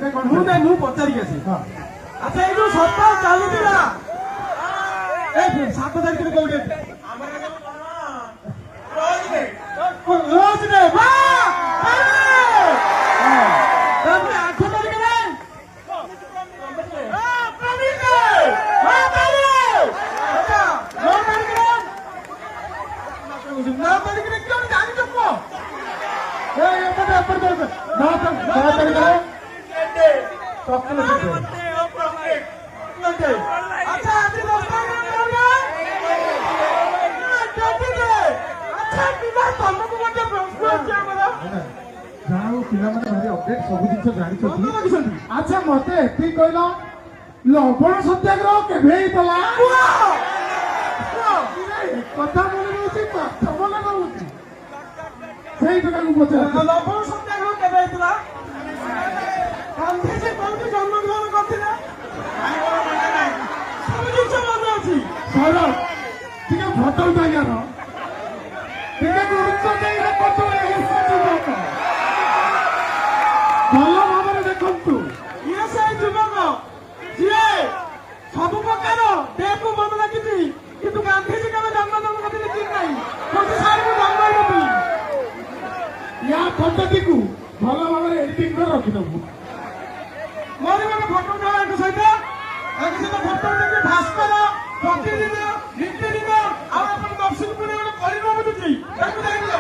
ମୁଁ ପଚାରିକି ଆସି ଆଚ୍ଛା ଏଇ ଯୋଉ ସପ୍ତାହ ଚାଲୁଥିଲା 7 ତାରିଖରେ କୋଉଠି ରୋଜ ଡେ ତାପରେ 8 ତାରିଖରେ 9 ତାରିଖରେ କେଉଁ ଜାଣିଛ କୁହ আচ্ছা আজ 10 ତମକୁ ମଧ୍ୟ ପ୍ରଶ୍ନ ଅଛି ଆମର ଯାହା ହଉ ପିଲାମାନେ ଭାରି ଅପଡେଟ୍ ସବୁ ଜିନିଷ ଜାଣିଛନ୍ତି। ଆଚ୍ଛା ମତେ ଏତିକି କହିଲ ଲବଣ ସତ୍ୟାଗ୍ରହ କେବେ ହେଇଥିଲା? କଥା ମନେ ରହୁଛି ପାଠ ମନେ ରହୁଛି ସେଇ ଟୋକାକୁ ପଚାର। ଲବଣ ସତ୍ୟାଗ୍ରହ କେବେ ହେଇଥିଲା? ଗାନ୍ଧୀଜୀ କୋଉଠି ଜନ୍ମଗ୍ରହଣ କରିଥିଲେ? ସବୁ ଜିନିଷ ମନେ ଅଛି। ସର ଟିକେ ଫଟୋ ଜାଗାର ଟିକେ ଗୁରୁତ୍ୱ ଦେଇ ଭଲ ଭାବରେ ଦେଖନ୍ତୁ। ଇଏ ସେଇ ଯୁବକ ଯିଏ ସବୁ ପ୍ରକାର ଡେକୁ ମନେ ରଖିଛି କିନ୍ତୁ ଗାନ୍ଧୀଜୀ କେବେ ଜନ୍ମଗ୍ରହଣ କରିଥିଲେ ଠିକ ନାହିଁ। କୋଟି ସାର୍କୁ ଜନ୍ମ ହେଇନଥିଲି। ୟା ଫଟୋଟିକୁ ଭଲ ଭାବରେ ଏଡିଟିଂ କରି ରଖିଦବୁ। ମୋର ଗୋଟେ ଫଟୋ ଉଠାଅ ଏଙ୍କ ସହିତ ଫଟୋ ଉଠେଇକି ଭାସ୍କର ପ୍ରତିଦିନ ନିତିଦିନ ଆଉ ଆପଣ ଦର୍ଶନ ପୁଣି ଗୋଟେ କରିବ ବୁଝୁଛି ତାକୁ ଦେଖିଲ